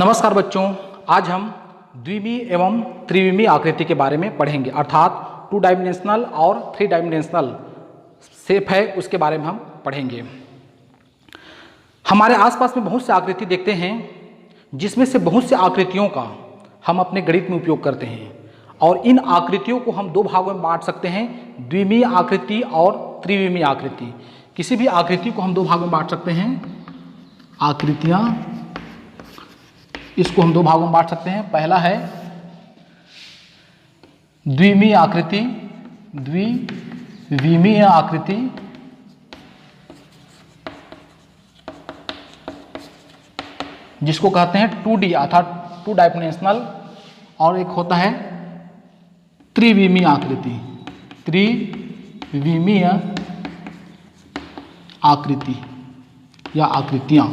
नमस्कार बच्चों, आज हम द्विमीय एवं त्रिविमीय आकृति के बारे में पढ़ेंगे, अर्थात 2 डायमेंशनल और 3 डायमेंशनल शेप है उसके बारे में हम पढ़ेंगे। हमारे आसपास में बहुत सी आकृति देखते हैं, जिसमें से बहुत सी आकृतियों का हम अपने गणित में उपयोग करते हैं और इन आकृतियों को हम 2 भागों में बांट सकते हैं, द्विमीय आकृति और त्रिविमीय आकृति। किसी भी आकृति को हम 2 भागों में बांट सकते हैं, आकृतियाँ इसको हम 2 भागों में बांट सकते हैं। पहला है द्विमीय आकृति, द्विविमीय आकृति, जिसको कहते हैं 2D अर्थात 2 डायमेंशनल, और एक होता है त्रिविमीय आकृति, त्रिविमीय आकृति या आकृतियां,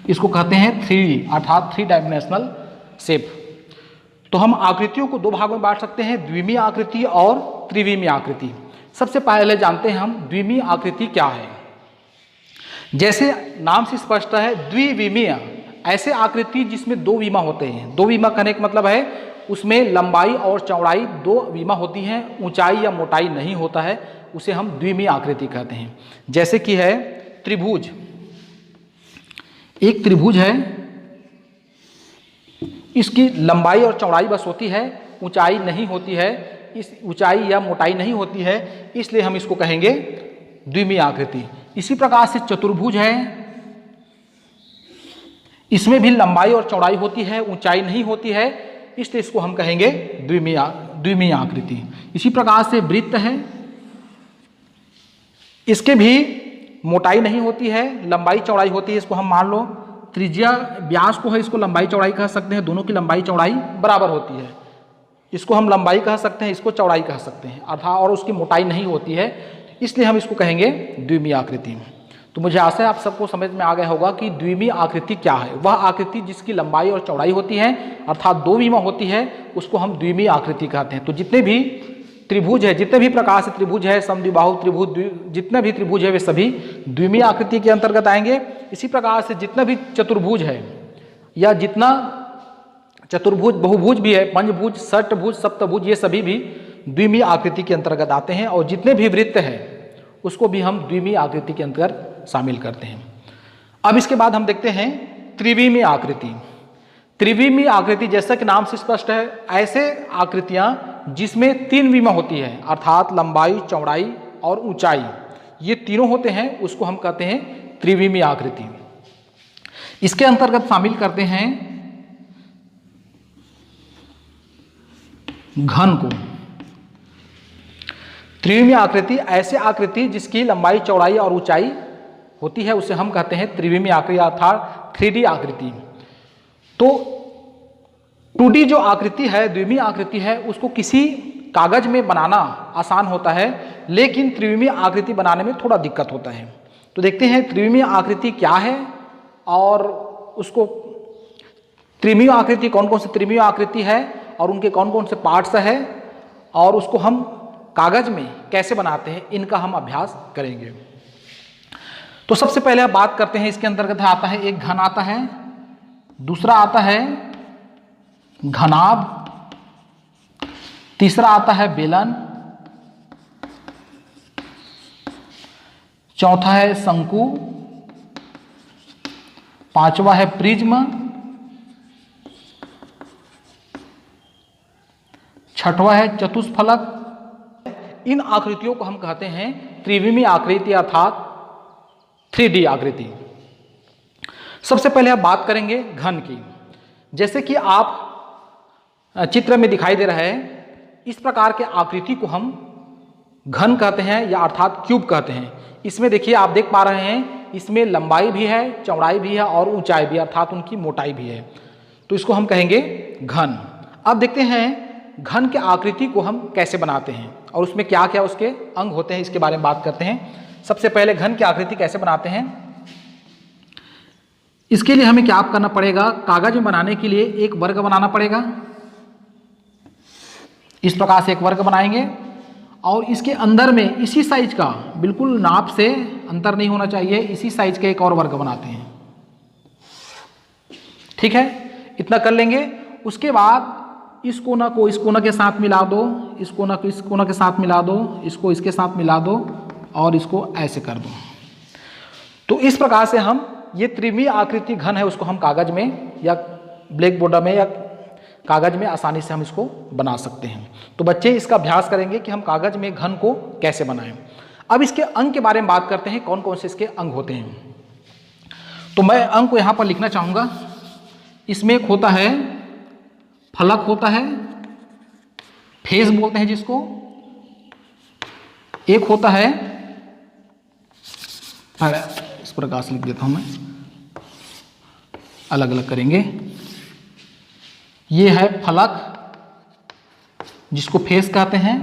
इसको कहते हैं 3D अर्थात 3 डायमेंशनल शेप। तो हम आकृतियों को 2 भागों में बांट सकते हैं, द्विमीय आकृति और त्रिविमीय आकृति। सबसे पहले जानते हैं हम द्विमीय आकृति क्या है। जैसे नाम से स्पष्ट है, द्विविमीय ऐसे आकृति जिसमें 2 विमा होते हैं। 2 विमा कहने का मतलब है उसमें लंबाई और चौड़ाई 2 विमा होती हैं, ऊंचाई या मोटाई नहीं होता है, उसे हम द्विमीय आकृति कहते हैं। जैसे कि है त्रिभुज, एक त्रिभुज है, इसकी लंबाई और चौड़ाई बस होती है, ऊंचाई नहीं होती है, इस ऊंचाई या मोटाई नहीं होती है, इसलिए हम इसको कहेंगे द्विमीय आकृति। इसी प्रकार से चतुर्भुज है, इसमें भी लंबाई और चौड़ाई होती है, ऊंचाई नहीं होती है, इसलिए इसको हम कहेंगे द्विमीय आकृति। इसी प्रकार से वृत्त है, इसके भी मोटाई नहीं होती है, लंबाई चौड़ाई होती है, इसको हम मान लो त्रिज्या व्यास को है, इसको लंबाई चौड़ाई कह सकते हैं, दोनों की लंबाई चौड़ाई बराबर होती है, इसको हम लंबाई कह सकते हैं, इसको चौड़ाई कह सकते हैं अर्थात, और उसकी मोटाई नहीं होती है, इसलिए हम इसको कहेंगे द्विमीय आकृति। तो मुझे आशा है आप सबको समझ में आ गया होगा कि द्विमीय आकृति क्या है। वह आकृति जिसकी लंबाई और चौड़ाई होती है अर्थात 2 विमा होती है, उसको हम द्विमीय आकृति कहते हैं। तो जितने भी त्रिभुज है, जितने भी प्रकार से त्रिभुज है, समद्विबाहु त्रिभुज, जितने भी त्रिभुज है वे सभी द्विमीय आकृति के अंतर्गत आएंगे। इसी प्रकार से जितना भी चतुर्भुज है या जितना चतुर्भुज, बहुभुज भी है, पंचभुज, षटभुज, सप्तभुज, ये सभी भी द्विमीय आकृति के अंतर्गत आते हैं। और जितने भी वृत्त है उसको भी हम द्विमीय आकृति के अंतर्गत शामिल करते हैं। अब इसके बाद हम देखते हैं त्रिविमीय आकृति। त्रिविमीय आकृति जैसा कि नाम से स्पष्ट है, ऐसे आकृतियां जिसमें 3 विमा होती है अर्थात लंबाई, चौड़ाई और ऊंचाई, ये तीनों होते हैं, उसको हम कहते हैं त्रिविमीय आकृति। इसके अंतर्गत शामिल करते हैं घन को। त्रिविमीय आकृति ऐसे आकृति जिसकी लंबाई, चौड़ाई और ऊंचाई होती है, उसे हम कहते हैं त्रिविमीय आकृति अर्थात 3D आकृति। तो 2D जो आकृति है, द्विमीय आकृति है, उसको किसी कागज में बनाना आसान होता है, लेकिन त्रिविमीय आकृति बनाने में थोड़ा दिक्कत होता है। तो देखते हैं त्रिविमीय आकृति क्या है और उसको त्रिविमीय आकृति कौन कौन सी त्रिविमीय आकृति है और उनके कौन कौन से पार्ट्स है और उसको हम कागज में कैसे बनाते हैं, इनका हम अभ्यास करेंगे। तो सबसे पहले आप बात करते हैं, इसके अंतर्गत आता है एक घन आता है, दूसरा आता है घनाभ, तीसरा आता है बेलन, चौथा है शंकु, पांचवा है प्रिज्म, छठवां है चतुष्फलक। इन आकृतियों को हम कहते हैं त्रिविमीय आकृति अर्थात 3D आकृति। सबसे पहले आप बात करेंगे घन की। जैसे कि आप चित्र में दिखाई दे रहा है, इस प्रकार के आकृति को हम घन कहते हैं या अर्थात क्यूब कहते हैं। इसमें देखिए आप देख पा रहे हैं, इसमें लंबाई भी है, चौड़ाई भी है और ऊंचाई भी अर्थात उनकी मोटाई भी है, तो इसको हम कहेंगे घन। अब देखते हैं घन के आकृति को हम कैसे बनाते हैं और उसमें क्या क्या उसके अंग होते हैं, इसके बारे में बात करते हैं। सबसे पहले घन की आकृति कैसे बनाते हैं, इसके लिए हमें क्या करना पड़ेगा, कागज में बनाने के लिए एक वर्ग बनाना पड़ेगा। इस प्रकार से एक वर्ग बनाएंगे और इसके अंदर में इसी साइज का, बिल्कुल नाप से अंतर नहीं होना चाहिए, इसी साइज का एक और वर्ग बनाते हैं। ठीक है, इतना कर लेंगे। उसके बाद इस कोना को इस कोना के साथ मिला दो, इस कोना को इस कोना के साथ मिला दो, इसको इसके साथ मिला दो और इसको ऐसे कर दो। तो इस प्रकार से हम ये त्रिविमीय आकृति घन है उसको हम कागज में या ब्लैक बोर्ड में या कागज में आसानी से हम इसको बना सकते हैं। तो बच्चे इसका अभ्यास करेंगे कि हम कागज में घन को कैसे बनाएं। अब इसके अंग के बारे में बात करते हैं, कौन कौन से इसके अंग होते हैं। तो मैं अंग को यहाँ पर लिखना चाहूँगा। इसमें एक होता है फलक, होता है फेस बोलते हैं जिसको, एक होता है, इस प्रकार से लिख देता हूं मैं, अलग अलग करेंगे। ये है फलक जिसको फेस कहते हैं,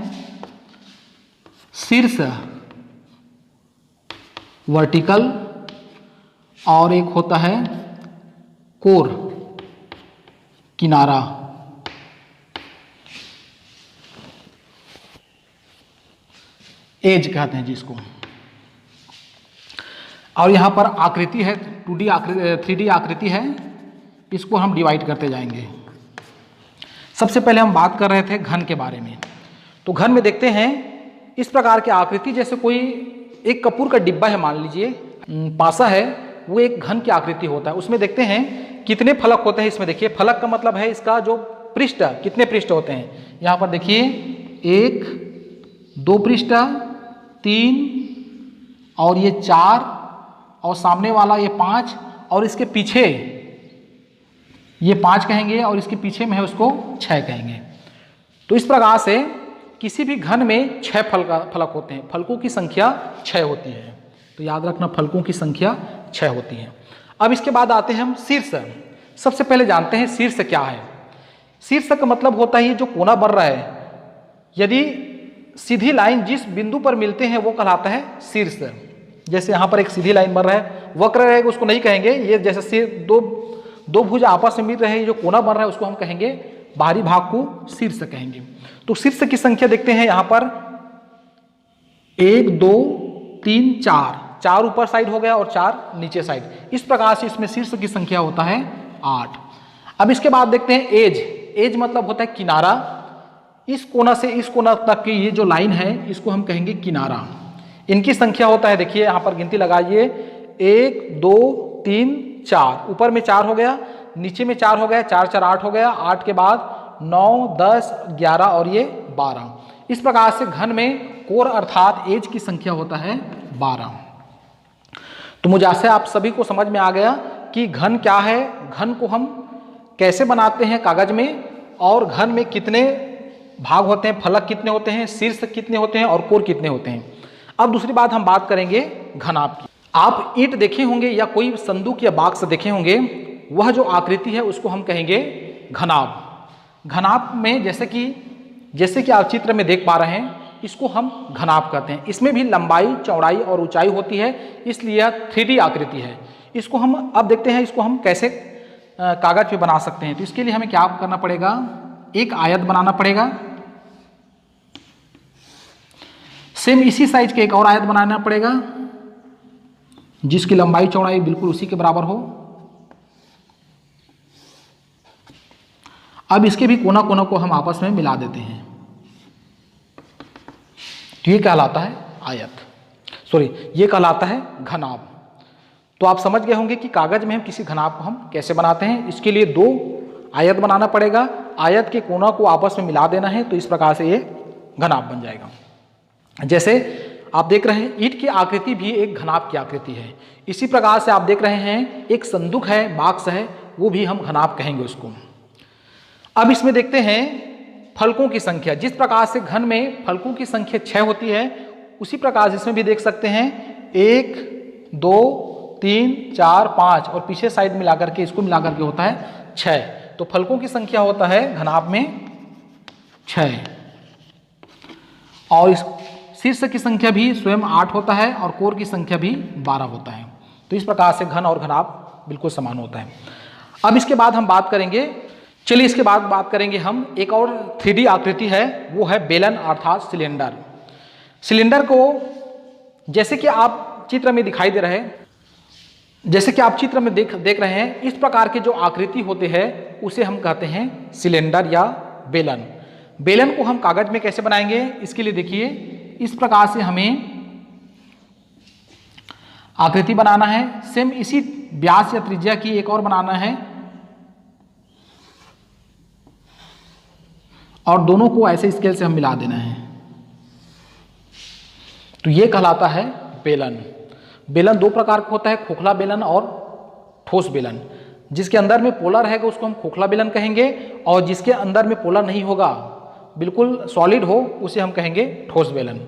शीर्ष वर्टिकल, और एक होता है कोर किनारा। एज कहते हैं जिसको। और यहाँ पर आकृति है 2D आकृति 3D आकृति है, इसको हम डिवाइड करते जाएंगे। सबसे पहले हम बात कर रहे थे घन के बारे में। तो घन में देखते हैं इस प्रकार की आकृति, जैसे कोई एक कपूर का डिब्बा है, मान लीजिए पासा है, वो एक घन की आकृति होता है। उसमें देखते हैं कितने फलक होते हैं। इसमें देखिए फलक का मतलब है इसका जो पृष्ठ, कितने पृष्ठ होते हैं। यहाँ पर देखिए 1 2 पृष्ठ, 3 और ये 4 और सामने वाला ये 5 और इसके पीछे ये 5 कहेंगे और इसके पीछे में है उसको 6 कहेंगे। तो इस प्रकार से किसी भी घन में 6 फलक होते हैं। फलकों की संख्या 6 होती है। तो याद रखना फलकों की संख्या 6 होती है। अब इसके बाद आते हैं हम शीर्ष। सबसे पहले जानते हैं शीर्ष क्या है। शीर्ष का मतलब होता है ये जो कोना बन रहा है, यदि सीधी लाइन जिस बिंदु पर मिलते हैं वो कहलाता है शीर्ष। जैसे यहाँ पर एक सीधी लाइन बन रहा है, वक्र रहेगा उसको नहीं कहेंगे। ये जैसे दो भुज आपस में मिल रहे हैं, जो कोना बन रहा है उसको हम कहेंगे, बाहरी भाग को शीर्ष कहेंगे। तो शीर्ष की संख्या देखते हैं यहाँ पर 1 2 3 4, 4 ऊपर साइड हो गया और 4 नीचे साइड। इस प्रकार से इसमें शीर्ष की संख्या होता है 8। अब इसके बाद देखते हैं एज। एज मतलब होता है किनारा। इस कोना से इस कोना तक की ये जो लाइन है इसको हम कहेंगे किनारा। इनकी संख्या होता है, देखिए यहाँ पर गिनती लगाइए, 1 2 3 4, ऊपर में 4 हो गया, नीचे में 4 हो गया, 4 4 8 हो गया, 8 के बाद 9 10 11 और ये 12। इस प्रकार से घन में कोर अर्थात एज की संख्या होता है 12। तो मुझे आशा है आप सभी को समझ में आ गया कि घन क्या है, घन को हम कैसे बनाते हैं कागज में, और घन में कितने भाग होते हैं, फलक कितने होते हैं, शीर्ष कितने होते हैं और कोर कितने होते हैं। अब दूसरी बात हम बात करेंगे घनाभ की। आप ईंट देखे होंगे या कोई संदूक या बाक्स देखे होंगे, वह जो आकृति है उसको हम कहेंगे घनाभ। घनाभ में जैसे कि आप चित्र में देख पा रहे हैं, इसको हम घनाभ कहते हैं। इसमें भी लंबाई चौड़ाई और ऊंचाई होती है, इसलिए यह 3D आकृति है। इसको हम अब देखते हैं इसको हम कैसे कागज पे बना सकते हैं। तो इसके लिए हमें क्या करना पड़ेगा, एक आयत बनाना पड़ेगा। सेम इसी साइज के एक और आयत बनाना पड़ेगा जिसकी लंबाई चौड़ाई बिल्कुल उसी के बराबर हो। अब इसके भी कोना कोना को हम आपस में मिला देते हैं। तो ये कहलाता है ये कहलाता है घनाभ। तो आप समझ गए होंगे कि कागज में हम किसी घनाभ को हम कैसे बनाते हैं। इसके लिए 2 आयत बनाना पड़ेगा, आयत के कोना को आपस में मिला देना है, तो इस प्रकार से ये घनाभ बन जाएगा। जैसे आप देख रहे हैं ईंट की आकृति भी एक घनाभ की आकृति है। इसी प्रकार से आप देख रहे हैं एक संदूक है, बाक्स है, वो भी हम घनाभ कहेंगे उसको। अब इसमें देखते हैं फलकों की संख्या। जिस प्रकार से घन में फलकों की संख्या 6 होती है, उसी प्रकार से इसमें भी देख सकते हैं 1 2 3 4 5 और पीछे साइड मिला करके इसको मिला करके होता है 6। तो फलकों की संख्या होता है घनाभ में 6। और इस शीर्ष की संख्या भी स्वयं 8 होता है और कोर की संख्या भी 12 होता है। तो इस प्रकार से घन और घनाभ बिल्कुल समान होता है। अब इसके बाद हम बात करेंगे, चलिए इसके बाद बात करेंगे हम एक और 3D आकृति है, वो है बेलन अर्थात सिलेंडर। सिलेंडर को जैसे कि आप चित्र में दिखाई दे रहे हैं, जैसे कि आप चित्र में देख रहे हैं, इस प्रकार के जो आकृति होते हैं उसे हम कहते हैं सिलेंडर या बेलन। बेलन को हम कागज में कैसे बनाएंगे, इसके लिए देखिए इस प्रकार से हमें आकृति बनाना है। सेम इसी व्यास या त्रिज्या की एक और बनाना है और दोनों को ऐसे स्केल से हम मिला देना है, तो ये कहलाता है बेलन। बेलन दो प्रकार का होता है, खोखला बेलन और ठोस बेलन। जिसके अंदर में पोलर है उसको हम खोखला बेलन कहेंगे और जिसके अंदर में पोलर नहीं होगा, बिल्कुल सॉलिड हो, उसे हम कहेंगे ठोस बेलन।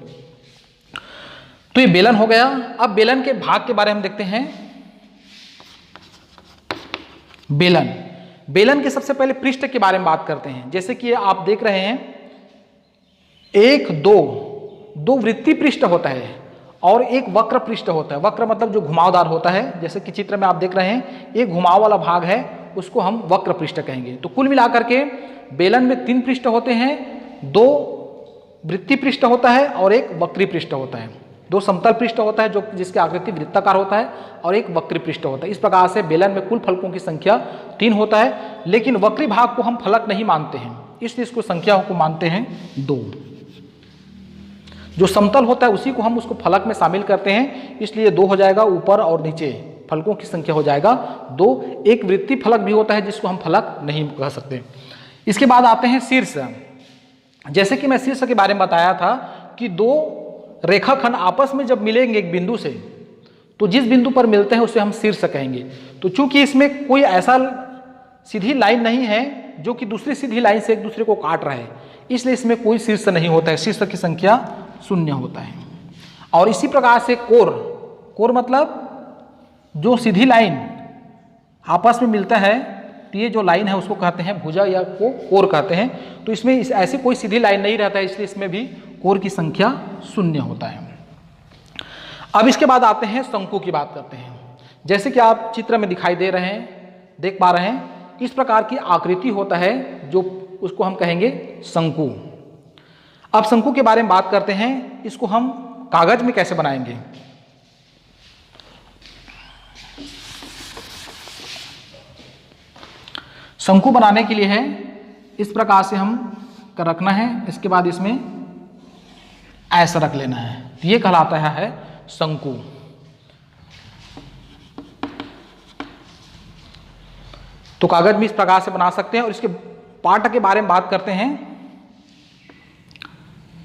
तो ये बेलन हो गया। अब बेलन के भाग के बारे में देखते हैं। बेलन के सबसे पहले पृष्ठ के बारे में बात करते हैं। जैसे कि आप देख रहे हैं, एक दो वृत्तीय पृष्ठ होता है और एक वक्र पृष्ठ होता है। वक्र मतलब जो घुमावदार होता है, जैसे कि चित्र में आप देख रहे हैं, एक घुमाव वाला भाग है, उसको हम वक्र पृष्ठ कहेंगे। तो कुल मिलाकर के बेलन में 3 पृष्ठ होते हैं, 2 वृत्तीय पृष्ठ होता है और एक वक्री पृष्ठ होता है। 2 समतल पृष्ठ होता है जो जिसकी आकृति वृत्ताकार होता है और एक वक्री पृष्ठ होता है। इस प्रकार से बेलन में कुल फलकों की संख्या 3 होता है, लेकिन वक्री भाग को हम फलक नहीं मानते हैं, इसलिए इसको संख्या को मानते हैं 2। जो समतल होता है उसी को हम उसको फलक में शामिल करते हैं, इसलिए 2 हो जाएगा। ऊपर और नीचे फलकों की संख्या हो जाएगा 2। एक वृत्तीय फलक भी होता है जिसको हम फलक नहीं कह सकते। इसके बाद आते हैं शीर्ष। जैसे कि मैं शीर्ष के बारे में बताया था कि 2 रेखाखंड आपस में जब मिलेंगे एक बिंदु से, तो जिस बिंदु पर मिलते हैं उसे हम शीर्ष कहेंगे। तो चूंकि इसमें कोई ऐसा सीधी लाइन नहीं है जो कि दूसरी सीधी लाइन से एक दूसरे को काट रहा है, इसलिए इसमें कोई शीर्ष नहीं होता है। शीर्ष की संख्या 0 होता है। और इसी प्रकार से कोर मतलब जो सीधी लाइन आपस में मिलता है, तो ये जो लाइन है उसको कहते हैं भुजा या कोर कहते हैं। तो इसमें ऐसी कोई सीधी लाइन नहीं रहता है, इसलिए इसमें भी कोर की संख्या 0 होता है। अब इसके बाद आते हैं शंकु की बात करते हैं। जैसे कि आप चित्र में दिखाई दे रहे हैं, देख पा रहे हैं, इस प्रकार की आकृति होता है जो उसको हम कहेंगे शंकु। अब शंकु के बारे में बात करते हैं, इसको हम कागज में कैसे बनाएंगे। शंकु बनाने के लिए है इस प्रकार से हम रखना है, इसके बाद इसमें ऐसा रख लेना है, तो ये कहलाता है शंकु। तो कागज में इस प्रकार से बना सकते हैं। और इसके पार्ट के बारे में बात करते हैं।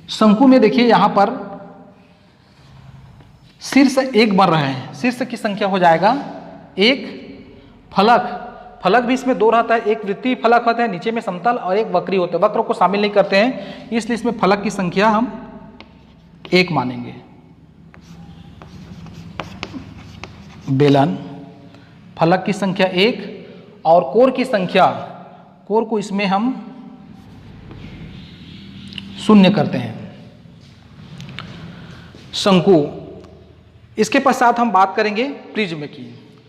शंकु में देखिए यहां पर शीर्ष 1 बन रहे हैं, शीर्ष की संख्या हो जाएगा 1। फलक भी इसमें 2 रहता है, एक वृत्तीय फलक होता है नीचे में समतल और एक वक्री होता है। वक्र को शामिल नहीं करते हैं, इसलिए इसमें फलक की संख्या हम 1 मानेंगे। बेलन फलक की संख्या 1 और कोर की संख्या, कोर को इसमें हम 0 करते हैं। शंकु। इसके पश्चात हम बात करेंगे प्रिज्म की।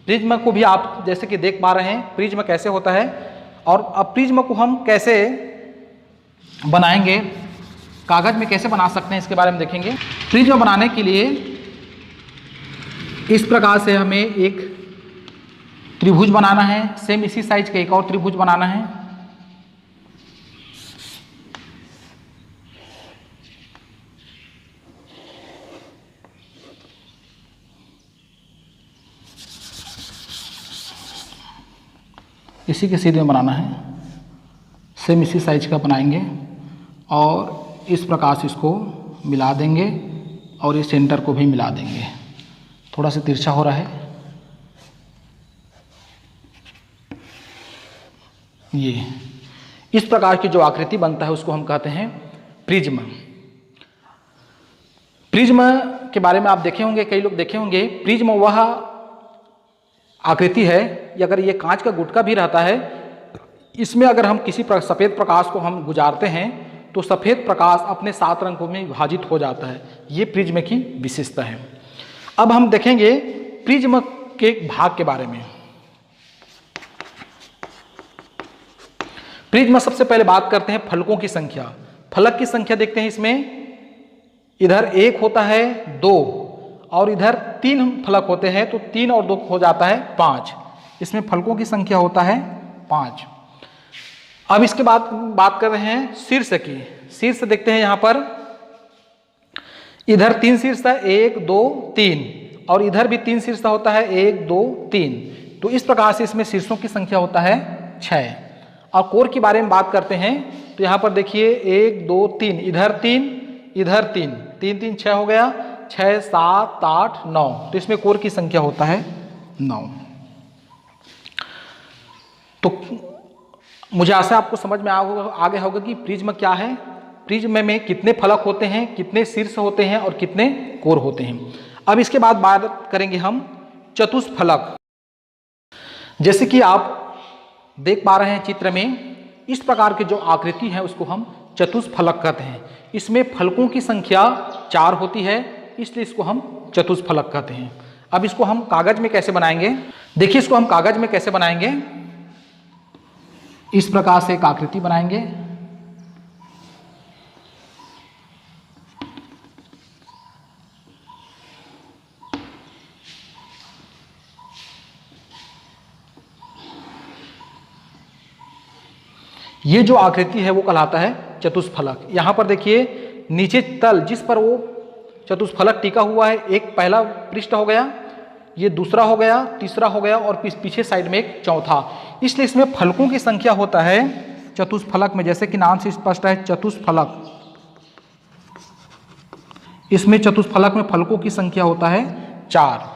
प्रिज्म को भी आप जैसे कि देख पा रहे हैं प्रिज्म कैसे होता है, और अब प्रिज्म को हम कैसे बनाएंगे, कागज में कैसे बना सकते हैं, इसके बारे में देखेंगे। प्रिज्म बनाने के लिए इस प्रकार से हमें एक त्रिभुज बनाना है, सेम इसी साइज का एक और त्रिभुज बनाना है। इसी के सीधे बनाना है, सेम इसी साइज का बनाएंगे और इस प्रकार से इसको मिला देंगे और इस सेंटर को भी मिला देंगे। थोड़ा सा तिरछा हो रहा है ये। इस प्रकार की जो आकृति बनता है उसको हम कहते हैं प्रिज्म। प्रिज्म के बारे में आप देखे होंगे, कई लोग देखे होंगे। प्रिज्म वह आकृति है, अगर ये कांच का गुटका भी रहता है, इसमें अगर हम किसी सफ़ेद प्रकाश को हम गुजारते हैं तो सफ़ेद प्रकाश अपने 7 रंगों में विभाजित हो जाता है। ये प्रिज्म की विशेषता है। अब हम देखेंगे प्रिज्म के भाग के बारे में। प्रिज्म सबसे पहले बात करते हैं फलकों की संख्या। फलक की संख्या देखते हैं, इसमें इधर 1 होता है, 2 और इधर 3 फलक होते हैं तो 3 और 2 हो जाता है 5। इसमें फलकों की संख्या होता है 5। अब इसके बाद बात कर रहे हैं शीर्ष की। शीर्ष देखते हैं यहाँ पर, इधर 3 शीर्ष है 1 2 3 और इधर भी 3 शीर्ष होता है 1 2 3। तो इस प्रकार से इसमें शीर्षों की संख्या होता है 6। और कोर के बारे में बात करते हैं तो यहाँ पर देखिए 1 2 3, इधर 3 इधर 3, 3 3 6 हो गया, 6 7 8 9। तो इसमें कोर की संख्या होता है 9। तो मुझे आशा आपको समझ में आ गया होगा कि प्रिज्म क्या है, प्रिज्म में कितने फलक होते हैं, कितने शीर्ष होते हैं और कितने कोर होते हैं। अब इसके बाद बात करेंगे हम चतुष्फलक। जैसे कि आप देख पा रहे हैं चित्र में, इस प्रकार की जो आकृति है उसको हम चतुष्फलक कहते हैं। इसमें फलकों की संख्या 4 होती है, इसलिए इसको हम चतुष्फलक कहते हैं। अब इसको हम कागज में कैसे बनाएंगे, देखिए इसको हम कागज में कैसे बनाएंगे। इस प्रकार से एक आकृति बनाएंगे। ये जो आकृति है वो कहलाता है चतुष्फलक। यहाँ पर देखिए नीचे तल जिस पर वो चतुष्फलक टिका हुआ है, एक पहला पृष्ठ हो गया, ये दूसरा हो गया, तीसरा हो गया और पीछे साइड में एक चौथा। इसलिए इसमें फलकों की संख्या होता है चतुष्फलक में, जैसे कि नाम से स्पष्ट है चतुष्फलक। इसमें चतुष्फलक में फलकों की संख्या होता है 4।